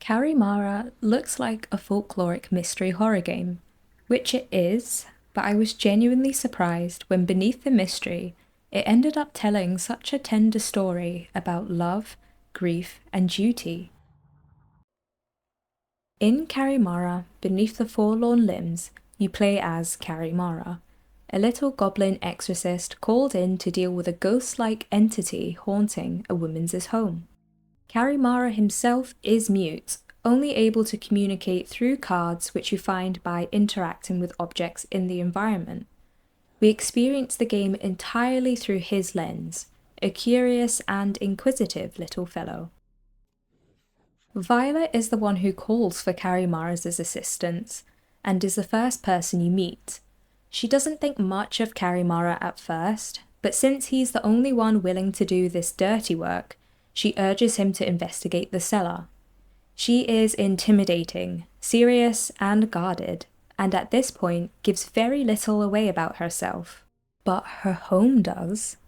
Carimara looks like a folkloric mystery horror game, which it is, but I was genuinely surprised when beneath the mystery, it ended up telling such a tender story about love, grief, and duty. In Carimara, beneath the forlorn limbs, you play as Carimara, a little goblin exorcist called in to deal with a ghost-like entity haunting a woman's home. Carimara himself is mute, only able to communicate through cards which you find by interacting with objects in the environment. We experience the game entirely through his lens, a curious and inquisitive little fellow. Violet is the one who calls for Carimara's assistance, and is the first person you meet. She doesn't think much of Carimara at first, but since he's the only one willing to do this dirty work, she urges him to investigate the cellar. She is intimidating, serious, and guarded, and at this point gives very little away about herself. But her home does.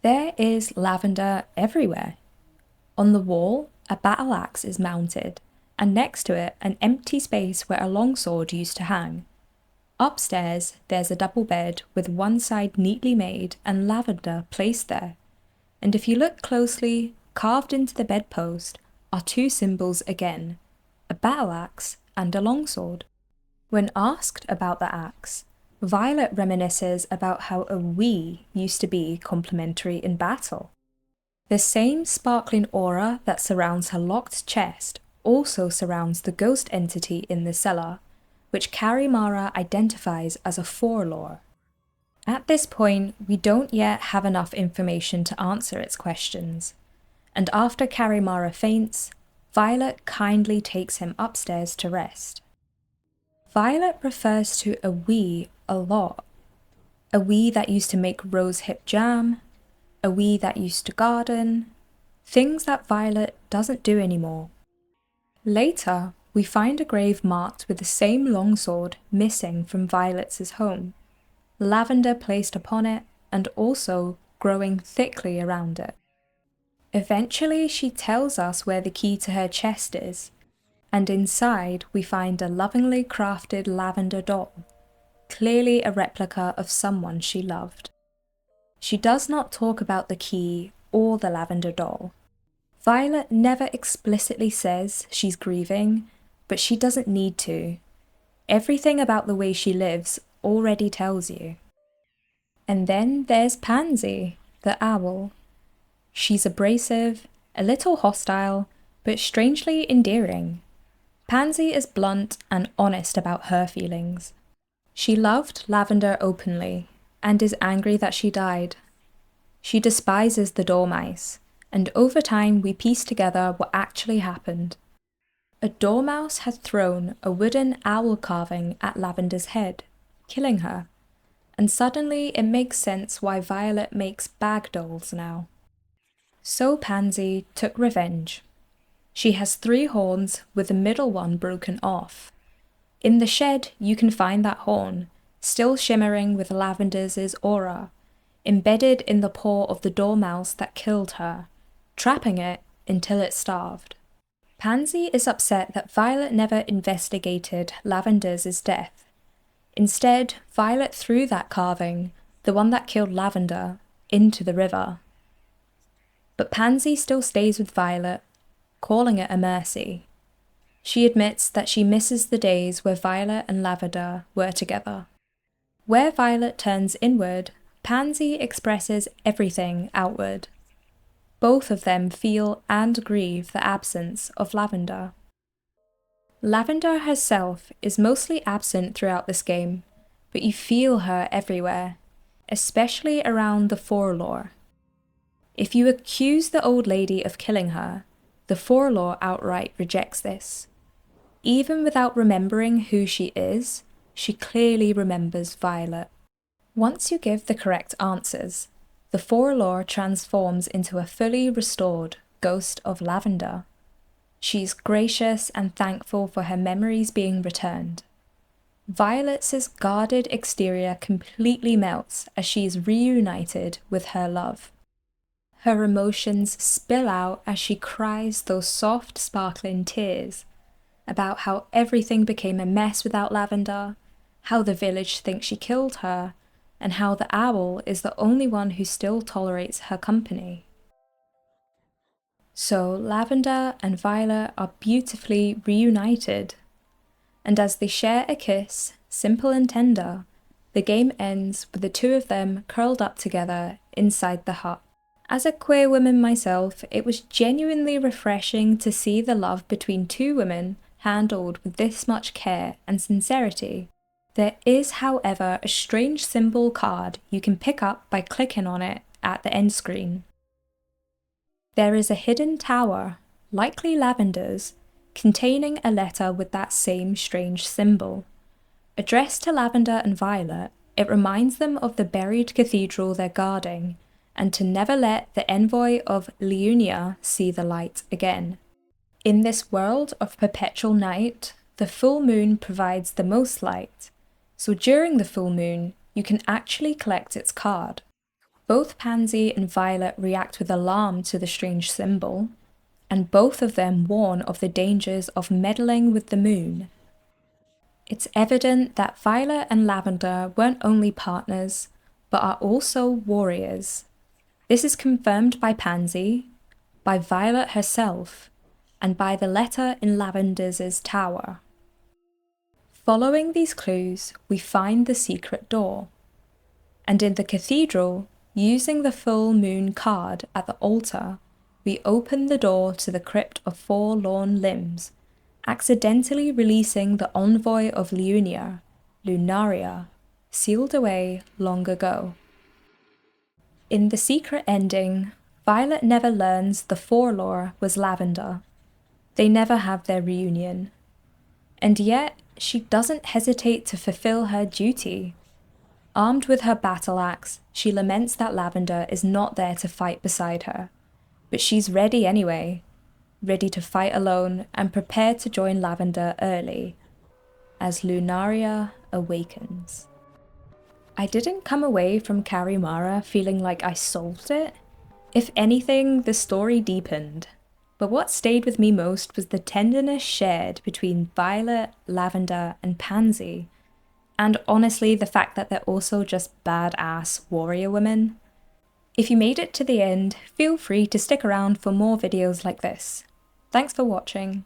There is lavender everywhere. On the wall, a battle axe is mounted, and next to it, an empty space where a longsword used to hang. Upstairs, there's a double bed with one side neatly made and lavender placed there. And if you look closely, carved into the bedpost are two symbols again, a battle axe and a longsword. When asked about the axe, Violet reminisces about how a we used to be complementary in battle. The same sparkling aura that surrounds her locked chest also surrounds the ghost entity in the cellar, which Carimara identifies as a Forlorn. At this point, we don't yet have enough information to answer its questions, and after Carimara faints, Violet kindly takes him upstairs to rest. Violet refers to a we a lot. A we that used to make rosehip jam, a we that used to garden, things that Violet doesn't do anymore. Later, we find a grave marked with the same longsword missing from Violet's home, lavender placed upon it and also growing thickly around it. Eventually, she tells us where the key to her chest is, and inside we find a lovingly crafted lavender doll, clearly a replica of someone she loved. She does not talk about the key or the lavender doll. Violet never explicitly says she's grieving, but she doesn't need to. Everything about the way she lives already tells you. And then there's Pansy, the owl. She's abrasive, a little hostile, but strangely endearing. Pansy is blunt and honest about her feelings. She loved Lavender openly, and is angry that she died. She despises the dormice, and over time we piece together what actually happened. A dormouse had thrown a wooden owl carving at Lavender's head, killing her, and suddenly it makes sense why Violet makes bag dolls now. So Pansy took revenge. She has 3 horns with the middle one broken off. In the shed you can find that horn, still shimmering with Lavender's aura, embedded in the paw of the dormouse that killed her, trapping it until it starved. Pansy is upset that Violet never investigated Lavender's death. Instead, Violet threw that carving, the one that killed Lavender, into the river. But Pansy still stays with Violet, calling it a mercy. She admits that she misses the days where Violet and Lavender were together. Where Violet turns inward, Pansy expresses everything outward. Both of them feel and grieve the absence of Lavender. Lavender herself is mostly absent throughout this game, but you feel her everywhere, especially around the Forlorn. If you accuse the old lady of killing her, the Forlorn outright rejects this. Even without remembering who she is, she clearly remembers Violet. Once you give the correct answers, the Forlorn transforms into a fully restored ghost of Lavender. She's gracious and thankful for her memories being returned. Violet's guarded exterior completely melts as she is reunited with her love. Her emotions spill out as she cries those soft, sparkling tears about how everything became a mess without Lavender, how the village thinks she killed her, and how the owl is the only one who still tolerates her company. So Lavender and Violet are beautifully reunited, and as they share a kiss, simple and tender, the game ends with the two of them curled up together inside the hut. As a queer woman myself, it was genuinely refreshing to see the love between two women handled with this much care and sincerity. There is, however, a strange symbol card you can pick up by clicking on it at the end screen. There is a hidden tower, likely Lavender's, containing a letter with that same strange symbol. Addressed to Lavender and Violet, it reminds them of the buried cathedral they're guarding, and to never let the envoy of Liunia see the light again. In this world of perpetual night, the full moon provides the most light, so during the full moon, you can actually collect its card. Both Pansy and Violet react with alarm to the strange symbol, and both of them warn of the dangers of meddling with the moon. It's evident that Violet and Lavender weren't only partners, but are also warriors. This is confirmed by Pansy, by Violet herself, and by the letter in Lavender's tower. Following these clues, we find the secret door. And in the cathedral, using the full moon card at the altar, we open the door to the crypt of Forlorn limbs, accidentally releasing the envoy of Liunia, Lunaria, sealed away long ago. In the secret ending, Violet never learns the Forlorn was Lavender. They never have their reunion. And yet, she doesn't hesitate to fulfill her duty. Armed with her battle axe, she laments that Lavender is not there to fight beside her. But she's ready anyway, ready to fight alone and prepared to join Lavender early, as Lunaria awakens. I didn't come away from Carimara feeling like I solved it. If anything, the story deepened. But what stayed with me most was the tenderness shared between Violet, Lavender, and Pansy. And honestly, the fact that they're also just badass warrior women. If you made it to the end, feel free to stick around for more videos like this. Thanks for watching.